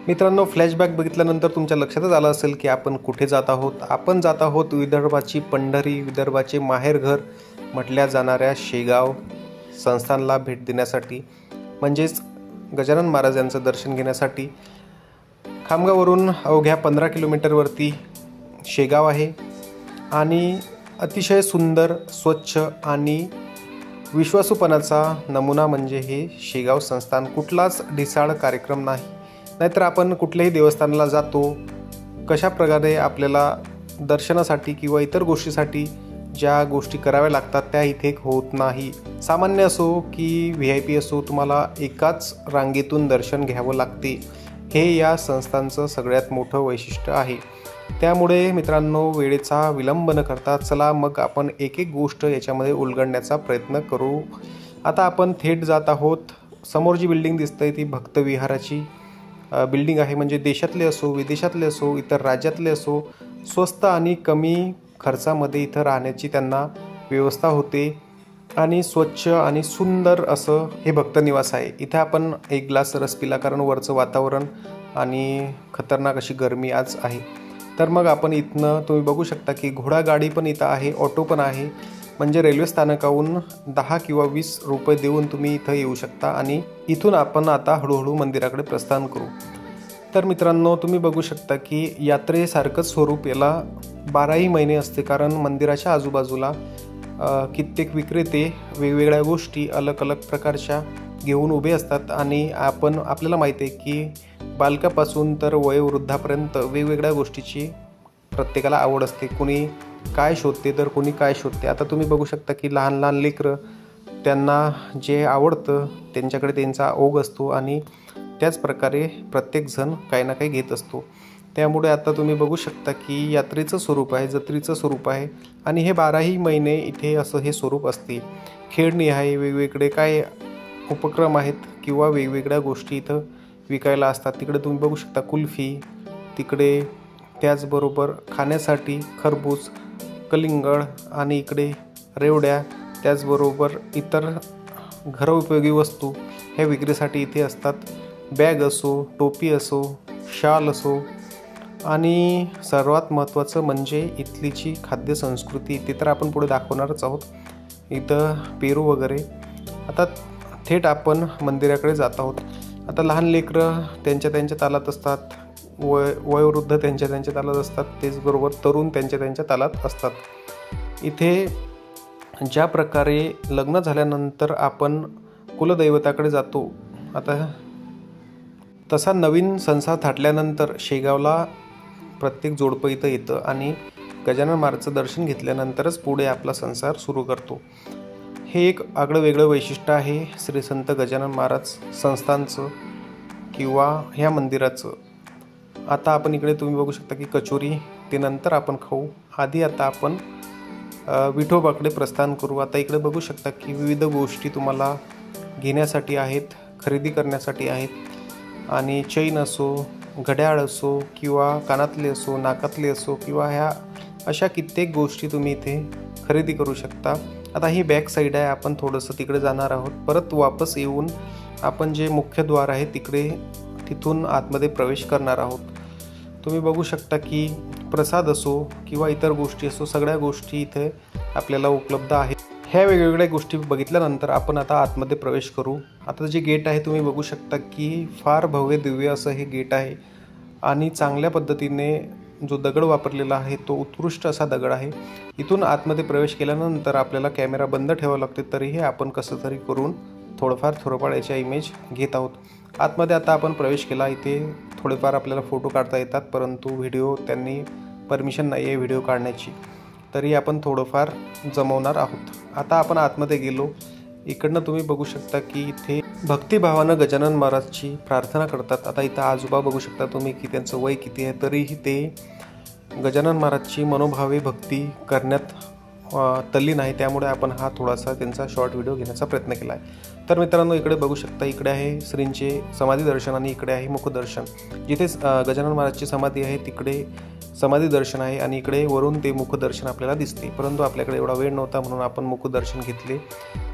मित्रांनो, फ्लॅशबॅक बघितल्यानंतर तुमच्या लक्षातच आलं असेल की आपण कुठे जात आहोत. आपण जात आहोत विदर्भाची पंढरी, विदर्भाचे माहेरघर म्हटल्या जाणाऱ्या शेगाव संस्थानला भेट देण्यासाठी, म्हणजेच गजानन महाराज यांचं दर्शन घेण्यासाठी. खामगाववरून अवघ्या 15 किलोमीटरवरती शेगाव आहे आणि अतिशय सुंदर, स्वच्छ आणि विश्वासूपणाचा नमुना म्हणजे हे शेगाव संस्थान. कुठलाच ढिसाळ कार्यक्रम नाही. नाहीतर आपण कुठल्याही देवस्थानाला जातो, कशा प्रकारे आपल्याला दर्शनासाठी किंवा इतर गोष्टीसाठी ज्या गोष्टी कराव्या लागतात त्या इथे होत नाही. सामान्य असो की VIP असो, तुम्हाला एकाच रांगेतून दर्शन घ्यावं लागते. हे या संस्थांचं सगळ्यात मोठं वैशिष्ट्य आहे. त्यामुळे मित्रांनो, वेळेचा विलंब न करता चला मग आपण एक एक गोष्ट याच्यामध्ये उलगडण्याचा प्रयत्न करू. आता आपण थेट जात आहोत. समोर जी बिल्डिंग दिसते ती भक्तविहाराची बिल्डिंग आहे. म्हणजे देशातले असो, विदेशातले असो, इतर राज्यातले असो, स्वस्त आणि कमी खर्चामध्ये इथं राहण्याची त्यांना व्यवस्था होते आणि स्वच्छ आणि सुंदर असं हे भक्तनिवास आहे. इथे आपण एक ग्लास रस पिला, कारण वरचं वातावरण आणि खतरनाक अशी गरमी आज आहे. तर मग आपण इथनं तुम्ही बघू शकता की घोडागाडी पण इथं आहे, ऑटो पण आहे. म्हणजे रेल्वे स्थानकाहून 10 किंवा 20 रुपये देऊन तुम्ही इथं येऊ शकता आणि इथून आपण आता हळूहळू मंदिराकडे प्रस्थान करू. तर मित्रांनो, तुम्ही बघू शकता की यात्रेसारखंच स्वरूप याला 12ही महिने असते, कारण मंदिराच्या आजूबाजूला कित्येक विक्रेते वेगवेगळ्या गोष्टी अलग अलग प्रकारच्या घेऊन उभे असतात. आणि आपल्याला माहिती आहे की बालकापासून तर वयोवृद्धापर्यंत वेगवेगळ्या गोष्टीची प्रत्येकाला आवड असते. कोणी काय शोधते तर कोणी काय शोधते. आता तुम्ही बघू शकता की लहान लहान लेकरं, त्यांना जे आवडतं त्यांच्याकडे त्यांचा ओघ असतो आणि त्याच प्रकारे प्रत्येकजण काही ना काही घेत असतो. त्यामुळे आता तुम्ही बघू शकता की यात्रेचं स्वरूप आहे, जत्रेचं स्वरूप आहे आणि हे 12ही महिने इथे असं हे स्वरूप असते. खेळणी आहे, वेगवेगळे काय उपक्रम आहेत किंवा वेगवेगळ्या गोष्टी इथं विकायला असतात. तिकडे तुम्ही बघू शकता कुल्फी, तिकडे त्याचबरोबर खाण्यासाठी खरबूज, कलिंगड आणि इकडे रेवड्या, त्याचबरोबर इतर घरोपयोगी वस्तू ह्या विक्रीसाठी इथे असतात. बॅग असो, टोपी असो, शाल असो आणि सर्वात महत्त्वाचं म्हणजे इथलीची खाद्य संस्कृती. ते तर आपण पुढे दाखवणारच आहोत. इथं पेरू वगैरे. आता थेट आपण मंदिराकडे जात आहोत. आता लहान लेकरं त्यांच्या तालात असतात, वयोवृद्ध त्यांच्या तालात असतात, तेचबरोबर तरुण त्यांच्या तालात असतात. इथे ज्या प्रकारे लग्न झाल्यानंतर आपण कुलदैवताकडे जातो, आता तसा नवीन संसार थाटल्यानंतर शेगावला प्रत्येक जोडपं इथं येतं आणि गजानन महाराजचं दर्शन घेतल्यानंतरच पुढे आपला संसार सुरू करतो. हे एक आगळं वेगळं वैशिष्ट्य आहे श्री संत गजानन महाराज संस्थानचं किंवा ह्या मंदिराचं. आता आपण इकडे तुम्ही बघू शकता की कचोरी, ते नंतर आपण खाऊ. आधी आता आपण विठोबाकडे प्रस्थान करू. आता इकडे बघू शकता की विविध गोष्टी तुम्हाला घेण्यासाठी आहेत, खरेदी करण्यासाठी आहेत. आणि चैन असो, घड्याळ असो किंवा कानातले असो, नाकातले असो किंवा ह्या अशा कित्येक गोष्टी तुम्ही इथे खरेदी करू शकता. आता ही बॅक साईड आहे. आपण थोडंसं तिकडे जाणार आहोत. परत वापस येऊन आपण जे मुख्य द्वार आहे तिथून आतमध्ये प्रवेश करणार आहोत. तुम्ही बघू शकता की प्रसाद असो किंवा इतर गोष्टी असो, सगळ्या गोष्टी इथे आपल्याला उपलब्ध आहेत. ह्या वेगवेगळ्या गोष्टी बघितल्यानंतर आपण आता आतमध्ये प्रवेश करू. आता जे गेट आहे तुम्ही बघू शकता की फार भव्य दिव्य असं हे गेट आहे आणि चांगल्या पद्धतीने जो दगड वापरलेला आहे तो उत्कृष्ट असा दगड आहे. इथून आतमध्ये प्रवेश केल्यानंतर आपल्याला कॅमेरा बंद ठेवावा लागते, तरीही आपण कसं तरी करून थोडंफार याच्या इमेज घेत आहोत. आतमध्ये आता आपण प्रवेश केला. इथे थोडेफार आपल्याला फोटो काढता येतात, परंतु व्हिडिओ त्यांनी परमिशन नाही आहे व्हिडिओ काढण्याची, तरी आपण थोडंफार जमवणार आहोत. आता आपण आतमध्ये गेलो. इकडनं तुम्ही बघू शकता की इथे भक्तिभावानं गजानन महाराजची प्रार्थना करतात. आता इथं आजोबा बघू शकता तुम्ही की त्यांचं वय किती आहे, तरीही ते गजानन महाराजची मनोभावे भक्ती करण्यात तल्लीन आहे. त्यामुळे आपण हा थोडासा त्यांचा शॉर्ट व्हिडिओ घेण्याचा प्रयत्न केला आहे. तर मित्रांनो, इकडे बघू शकता, इकडे आहे श्रींचे समाधी दर्शन आणि इकडे आहे मुखदर्शन. जिथे गजानन महाराजची समाधी आहे तिकडे समाधी दर्शन आहे आणि इकडे वरून ते मुखदर्शन आपल्याला दिसते. परंतु आपल्याकडे एवढा वेळ नव्हता म्हणून आपण मुखदर्शन घेतले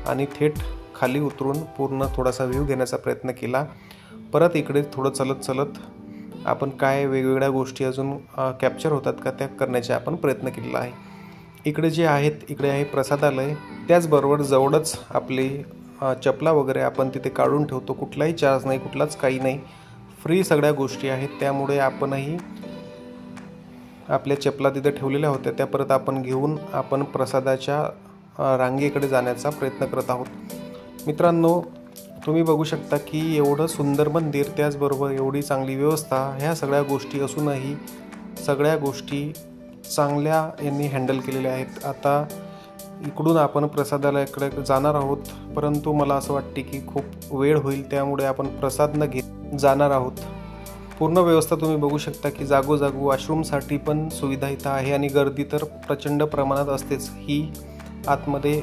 आणि थेट खाली उतरून पूर्ण थोडासा व्ह्यू घेण्याचा प्रयत्न केला. परत इकडे थोडं चलत आपण काय वेगवेगळ्या गोष्टी अजून कॅप्चर होतात का त्या करण्याचा आपण प्रयत्न केलेला आहे. इकडे जे आहेत, इकडे आहे प्रसादालय. त्याचबरोबर जवळच आपली चपला वगैरे आपण तिथे काढून ठेवतो. कुठलाही चार्ज नाही, कुठलाच काही नाही, फ्री सगळ्या गोष्टी आहेत. त्यामुळे आपणही आपल्या चपला तिथे ठेवलेल्या होत्या, त्या परत आपण घेऊन आपण प्रसादाच्या रांगेकडे जाण्याचा प्रयत्न करत आहोत. मित्रांनो, तुम्ही बघू शकता की एवढं सुंदर मंदिर, त्याचबरोबर एवढी चांगली व्यवस्था, ह्या सगळ्या गोष्टी असूनही सगळ्या गोष्टी चांगल्या यांनी हँडल केलेल्या आहेत. आता इकडून आपण प्रसादालयाकडे जाणार आहोत, परंतु मला असं वाटते की खूप वेळ होईल, त्यामुळे आपण प्रसाद न घेत जाणार आहोत. पूर्ण व्यवस्था तुम्ही बघू शकता की जागोजागी वॉशरूमसाठी पण सुविधा इथं आहे आणि गर्दी तर प्रचंड प्रमाणात असतेच. ही आतमध्ये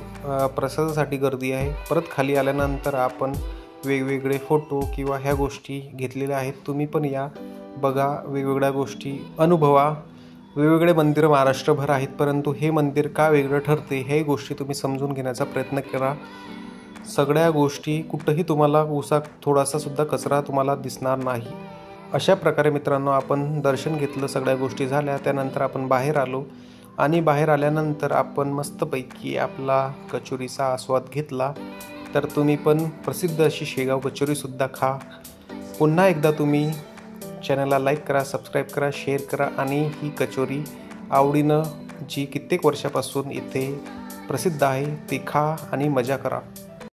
प्रसादासाठी गर्दी आहे. परत खाली आल्यानंतर आपण वेगवेगळे फोटो किंवा ह्या गोष्टी घेतलेल्या आहेत. तुम्ही पण या, बघा, वेगवेगळ्या गोष्टी अनुभवा. वेगवेगळे मंदिरं महाराष्ट्रभर आहेत, परंतु हे मंदिर का वेगळं ठरते हे गोष्टी तुम्ही समजून घेण्याचा प्रयत्न करा. सगळ्या गोष्टी कुठंही तुम्हाला थोडासा सुद्धा कचरा तुम्हाला दिसणार नाही. अशा प्रकारे मित्रांनो, आपण दर्शन घेतलं, सगळ्या गोष्टी झाल्या, त्यानंतर आपण बाहेर आलो आणि बाहेर आल्यानंतर आपण मस्तपैकी आपला कचोरीचा आस्वाद घेतला. तर तुम्ही पण प्रसिद्ध अशी शेगाव कचोरीसुद्धा खा. पुन्हा एकदा तुम्ही चॅनलला लाईक करा, सबस्क्राईब करा, शेअर करा आणि ही कचोरी आवडीनं, जी कित्येक वर्षापासून इथे प्रसिद्ध आहे, ती खा आणि मजा करा.